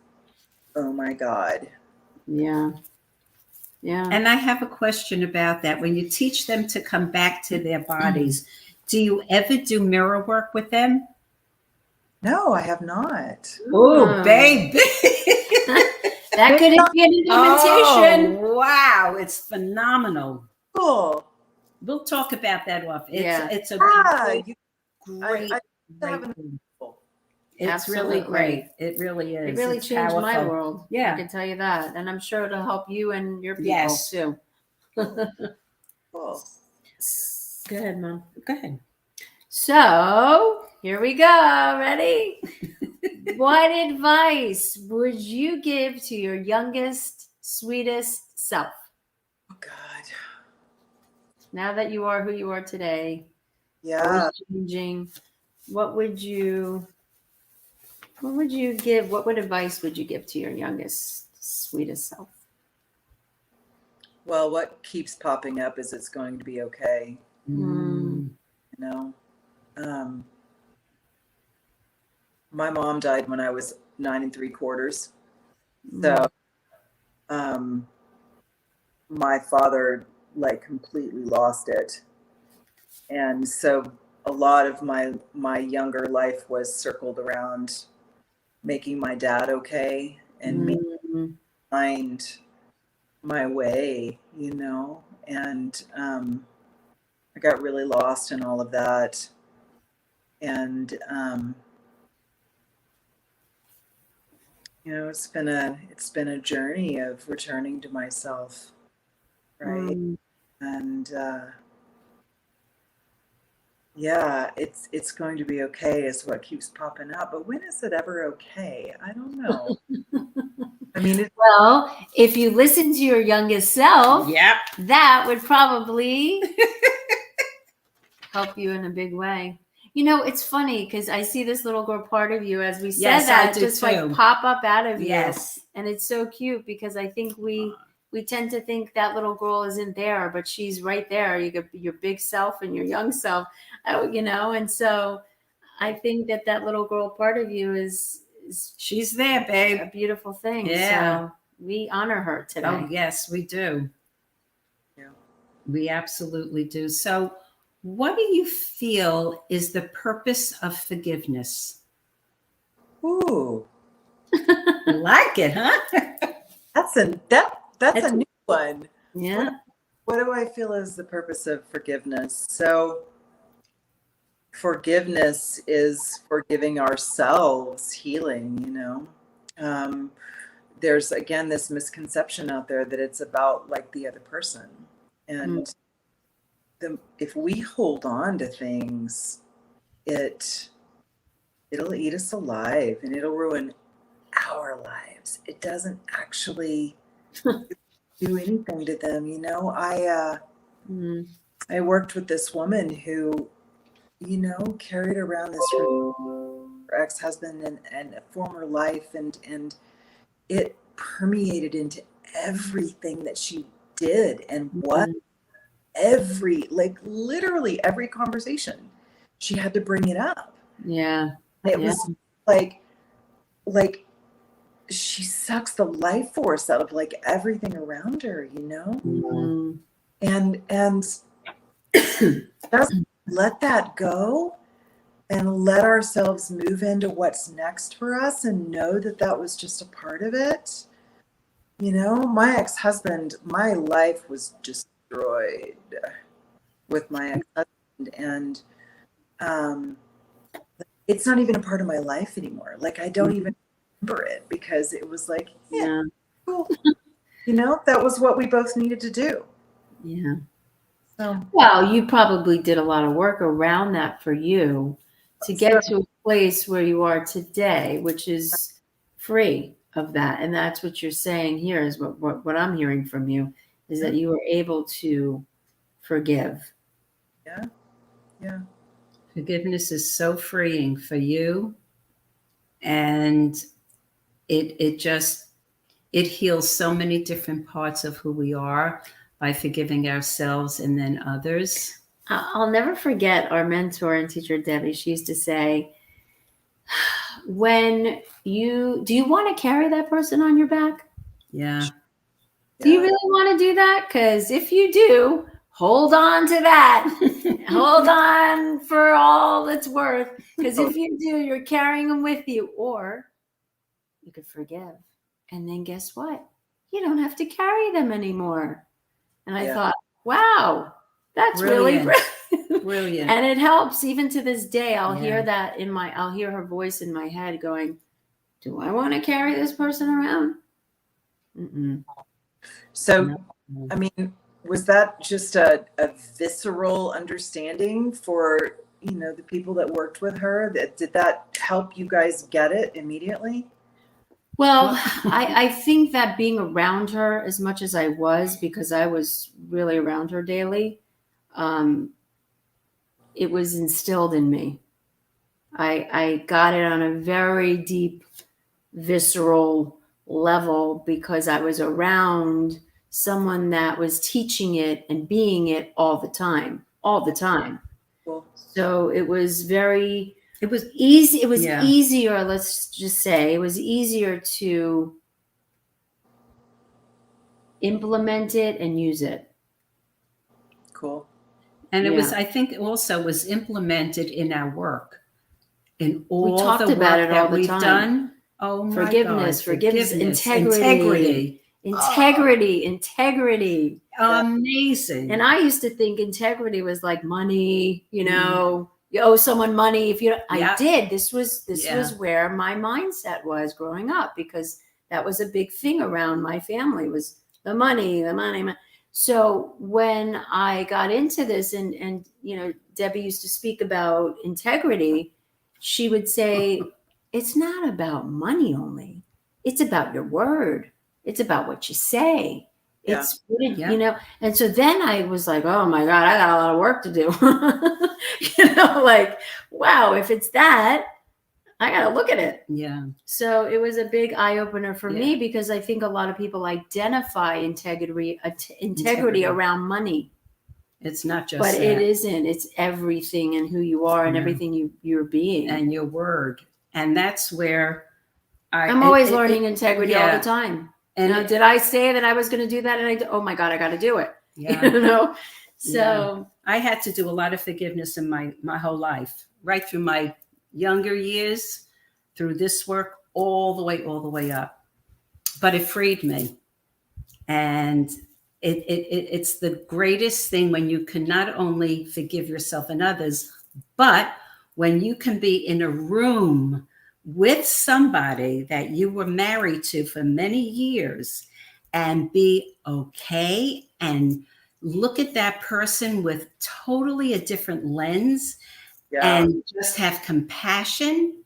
oh my God. Yeah. And I have a question about that. When you teach them to come back to their bodies, do you ever do mirror work with them? No, I have not. Oh, baby. That could be an implementation. Oh, wow. It's phenomenal. Cool. We'll talk about that off. It's a great. It's Absolutely. really great. It really is. It really changed my world. Yeah. I can tell you that. And I'm sure it'll help you and your people too. Cool. Go ahead, Mom. Go ahead. So here we go. Ready? What advice would you give to your youngest, sweetest self? Oh God. Now that you are who you are today, changing, what would give? What advice would you give to your youngest, sweetest self? Well, what keeps popping up is it's going to be okay. My mom died when I was 9 3/4. So my father like completely lost it. And so a lot of my younger life was circled around making my dad okay and me find my way, you know, and I got really lost in all of that. And you know, it's been a journey of returning to myself, right? And yeah, it's going to be okay is what keeps popping up. But when is it ever okay? I don't know. I mean, well, if you listen to your youngest self, Yep. that would probably help you in a big way. You know, it's funny because I see this little girl part of you as we said Yes, I that do just too. like pop up out of you. Yes. And it's so cute because I think we tend to think that little girl isn't there, but she's right there. You got your big self and your young self, you know, and so I think that little girl part of you is She's there, babe. a beautiful thing. Yeah. So we honor her today. Oh, yes, we do. Yeah. We absolutely do. So, what do you feel is the purpose of forgiveness? ooh, You like it, huh? that's a new one. Yeah. What do I feel is the purpose of forgiveness? So forgiveness is forgiving ourselves, healing, you know. There's again this misconception out there that it's about like the other person. And if we hold on to things, it'll eat us alive and it'll ruin our lives. It doesn't actually do anything to them, you know. I worked with this woman who, you know, carried around this her ex-husband and a former life, and it permeated into everything that she did and what literally every conversation she had to bring it up. Yeah. It was like she sucks the life force out of like everything around her, you know. And just let that go and let ourselves move into what's next for us and know that that was just a part of it. You know, my ex-husband, my life was destroyed with my ex-husband, and it's not even a part of my life anymore. Like I don't even remember it because it was like, yeah, cool. You know, that was what we both needed to do. Yeah. So, well, you probably did a lot of work around that for you to get to a place where you are today, which is free of that. And that's what you're saying here is what I'm hearing from you is that you were able to forgive. Yeah. Yeah. Forgiveness is so freeing for you. And it heals so many different parts of who we are by forgiving ourselves and then others. I'll never forget our mentor and teacher, Debbie. She used to say, do you want to carry that person on your back? Yeah. Do you really want to do that? Because if you do, hold on to that. Hold on for all it's worth. Because if you do, you're carrying them with you. Or you could forgive. And then guess what? You don't have to carry them anymore. And I thought, wow, that's Brilliant. really Brilliant. And it helps even to this day. I'll hear that I'll hear her voice in my head going, do I want to carry this person around? Mm-mm. So, No. I mean, was that just a visceral understanding for, you know, the people that worked with her? Did that help you guys get it immediately? Well, I think that being around her as much as I was, because I was really around her daily, it was instilled in me. I got it on a very deep, visceral level because I was around someone that was teaching it and being it all the time. Cool. So it was easy. It was easier. Let's just say it was easier to implement it and use it. Cool. And it was, I think, also was implemented in our work, in all we talked the about work it all that the we've time. done. Oh my forgiveness, God. forgiveness, Integrity. integrity. Amazing. And I used to think integrity was like money, you know, you owe someone money. If you, I did, this was where my mindset was growing up, because that was a big thing around my family, was the money. So when I got into this, and you know, Debbie used to speak about integrity, she would say, it's not about money only. It's about your word. It's about what you say. It's, you know, and so then I was like, oh my God, I got a lot of work to do. You know, like, wow, if it's that, I got to look at it. Yeah. So it was a big eye opener for me, because I think a lot of people identify integrity around money. It's not just but that. It isn't. It's everything, and who you are, and everything you're being, and your word. And that's where I'm always learning integrity all the time. And you know, did I say that I was going to do that? And oh my God, I got to do it. Yeah. You know? So I had to do a lot of forgiveness in my whole life, right through my younger years, through this work, all the way up. But it freed me. And it's the greatest thing when you can not only forgive yourself and others, but when you can be in a room with somebody that you were married to for many years and be okay and look at that person with totally a different lens and just have compassion.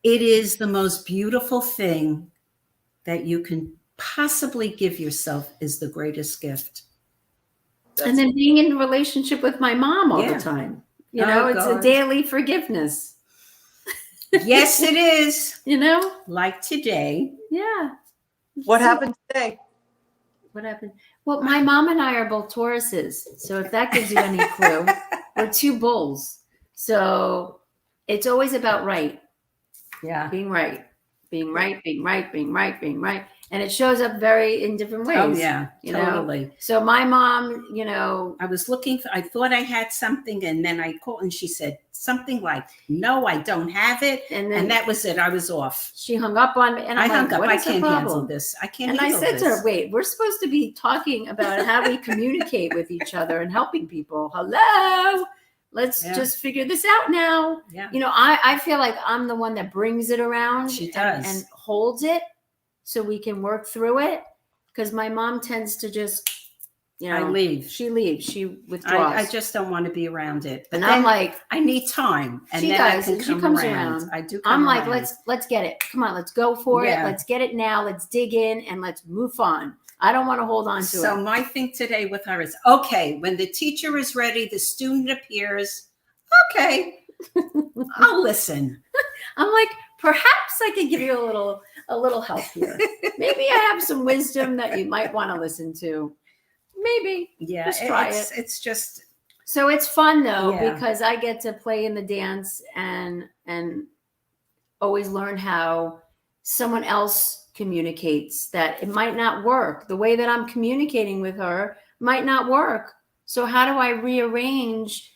It is the most beautiful thing that you can possibly give yourself, is the greatest gift. And then being in a relationship with my mom all the time. You know, it's a daily forgiveness. Yes, it is. You know? Like today. Yeah. What happened today? What happened? Well, my mom and I are both Tauruses. So if that gives you any clue, we're two bulls. So it's always about right. Yeah. Being right. Being right. And it shows up in different ways. Oh, yeah, totally. So my mom, you know. I was looking I thought I had something, and then I called and she said something like, no, I don't have it. And that was it. I was off. She hung up on me. And I hung up. I can't handle this. I can't handle this. And I said to her, wait, we're supposed to be talking about how we communicate with each other and helping people. Hello. Let's just figure this out now. Yeah. You know, I feel like I'm the one that brings it around. She does. And holds it so we can work through it. Because my mom tends to just, you know. I leave. She leaves. She withdraws. I just don't want to be around it. But and I'm like. I need time. And she then does. I can she comes around. I do come I'm like, around. let's get it. Come on, let's go for it. Let's get it now. Let's dig in and let's move on. I don't want to hold on to it. So my thing today with her is, okay, when the teacher is ready, the student appears. Okay, I'll listen. I'm like, perhaps I could give you a little help here. Maybe I have some wisdom that you might want to listen to. Maybe. Yeah, just try it. It's just. So it's fun though, because I get to play in the dance and always learn how someone else communicates, that it might not work. The way that I'm communicating with her might not work. So how do I rearrange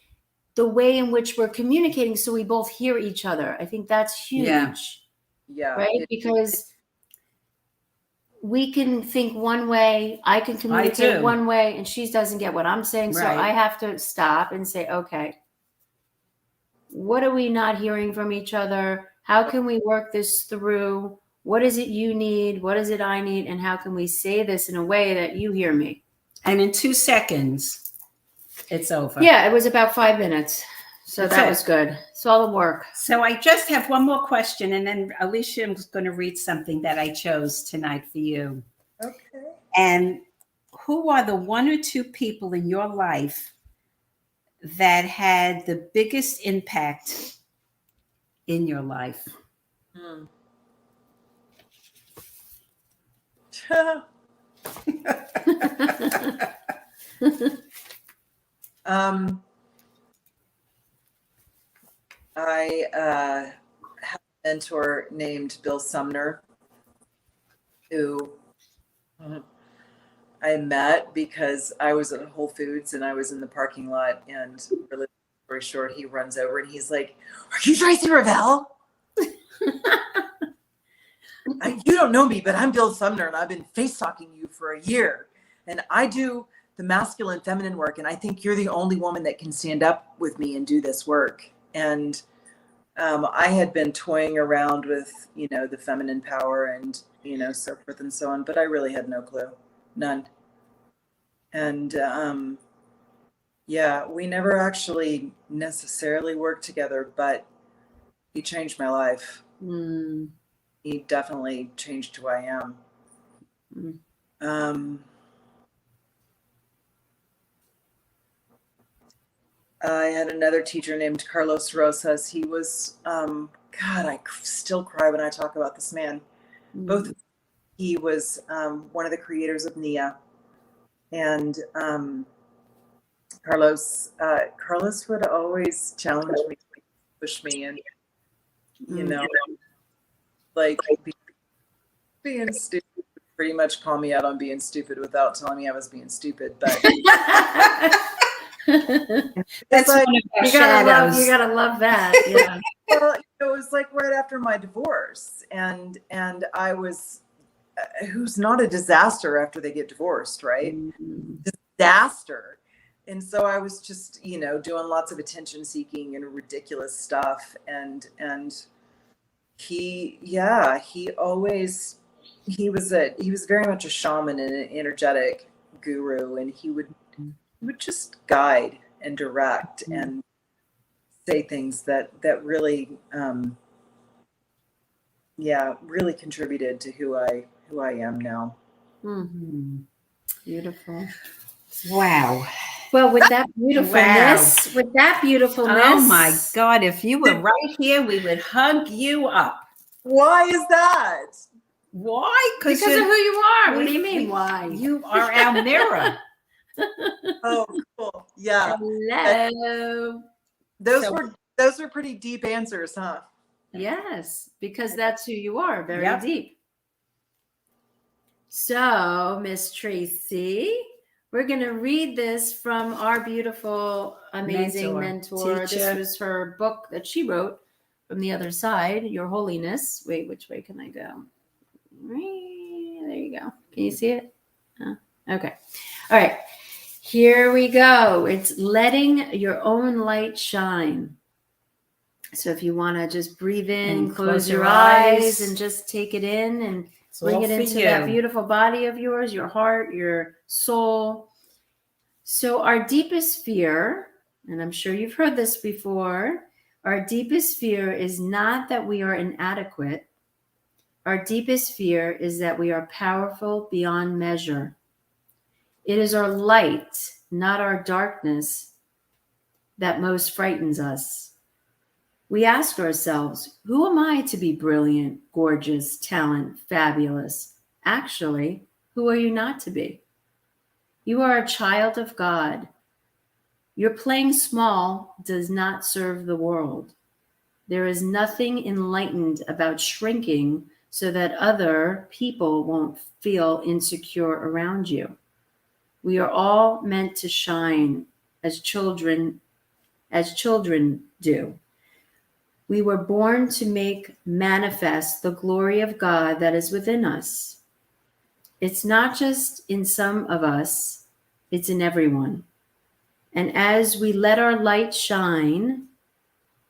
the way in which we're communicating so we both hear each other? I think that's huge. Yeah. Right? Because we can think one way, I can communicate one way, and she doesn't get what I'm saying. So I have to stop and say, okay, what are we not hearing from each other? How can we work this through? What is it you need? What is it I need? And how can we say this in a way that you hear me? And in 2 seconds, it's over. Yeah, it was about 5 minutes. So that was good. It's all the work. So I just have one more question, and then Alicia is going to read something that I chose tonight for you. Okay. And who are the 1 or 2 people in your life that had the biggest impact in your life? I have a mentor named Bill Sumner, who I met because I was at Whole Foods and I was in the parking lot, and really story short, he runs over and he's like, "Are you Tracy Revell?" You don't know me, but I'm Bill Sumner, and I've been face talking you for a year, and I do the masculine feminine work, and I think you're the only woman that can stand up with me and do this work. And I had been toying around with, the feminine power and, so forth and so on, but I really had no clue, none. And we never actually necessarily worked together, but he changed my life. He definitely changed who I am. I had another teacher named Carlos Rosas. He was, God, I still cry when I talk about this man. He was one of the creators of NIA. And Carlos would always challenge me, push me, and, like being stupid, pretty much call me out on being stupid without telling me I was being stupid. But that's like, one of our you shadows. gotta love that. Yeah. Well, it was like right after my divorce, and I was, who's not a disaster after they get divorced, right? Disaster. And so I was just, doing lots of attention seeking and ridiculous stuff. And he was very much a shaman and an energetic guru. And he would just guide and direct and say things that really, really contributed to who I am now. Beautiful. Wow. Well, with that beautifulness, oh my God, if you were right here, we would hug you up. Why is that? Why? Because of who you are. What do you mean, why? You are our mirror. Oh, cool. Yeah. Hello. Those were pretty deep answers, huh? Yes, because that's who you are, very deep. So, Miss Tracy, we're going to read this from our beautiful, amazing mentor. This was her book that she wrote, From the Other Side, Your Holiness. Wait, which way can I go? There you go. Can you see it? Okay. All right. Here we go. It's letting your own light shine. So if you want to just breathe in, and close your eyes and just take it in and bring it into that beautiful body of yours, your heart, your soul. So our deepest fear, and I'm sure you've heard this before, our deepest fear is not that we are inadequate. Our deepest fear is that we are powerful beyond measure. It is our light, not our darkness, that most frightens us. We ask ourselves, who am I to be brilliant, gorgeous, talent, fabulous? Actually, who are you not to be? You are a child of God. Your playing small does not serve the world. There is nothing enlightened about shrinking so that other people won't feel insecure around you. We are all meant to shine as children do. We were born to make manifest the glory of God that is within us. It's not just in some of us, it's in everyone. And as we let our light shine,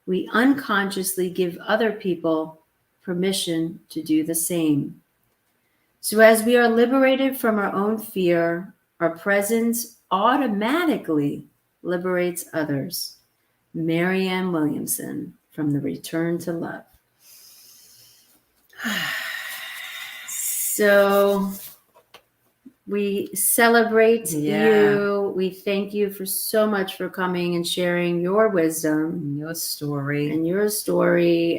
we unconsciously give other people permission to do the same. So as we are liberated from our own fear, our presence automatically liberates others. Marianne Williamson from The Return to Love. So we celebrate you. We thank you for so much for coming and sharing your wisdom, your story,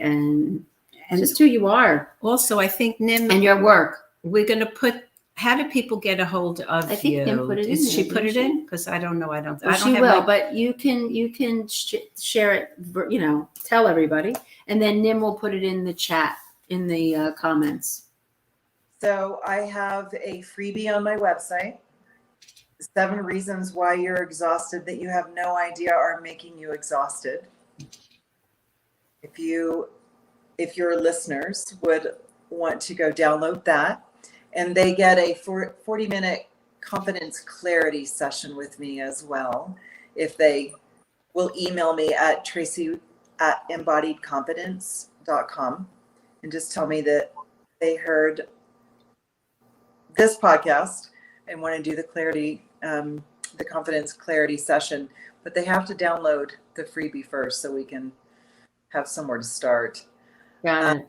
and just who you are. Also, I think Nim and your work. We're going to put. How do people get a hold of you? I think Nim put it in. Did she put it in? Because I don't know. I don't. She will, but you can share it. Tell everybody, and then Nim will put it in the chat in the comments. So I have a freebie on my website 7 reasons why you're exhausted that you have no idea are making you exhausted. If your listeners would want to go download that, and they get a 40-minute confidence clarity session with me as well, if they will email me at tracy@embodiedconfidence.com and just tell me that they heard this podcast and want to do the confidence clarity session, but they have to download the freebie first so we can have somewhere to start. Got it.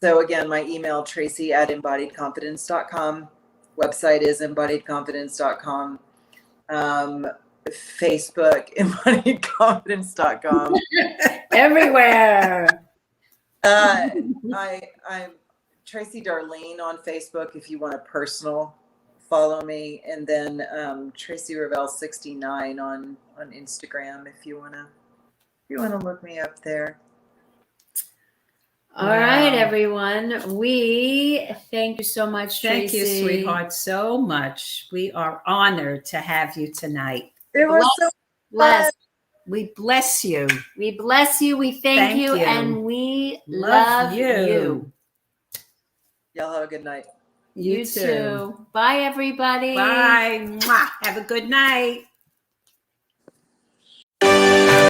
So again, my email, tracy@embodiedconfidence.com. Website is embodiedconfidence.com. Facebook, embodiedconfidence.com. Everywhere. I'm Tracy Darlene on Facebook if you want a personal follow me, and then Tracy Revell 69 on Instagram if you wanna look me up there. All right, everyone. We thank you so much, Tracy. Thank you, sweetheart, so much. We are honored to have you tonight. It was so blessed. We bless you. We bless you. We thank you. And we love you. Y'all have a good night. You too. Bye, everybody. Bye. Mwah. Have a good night.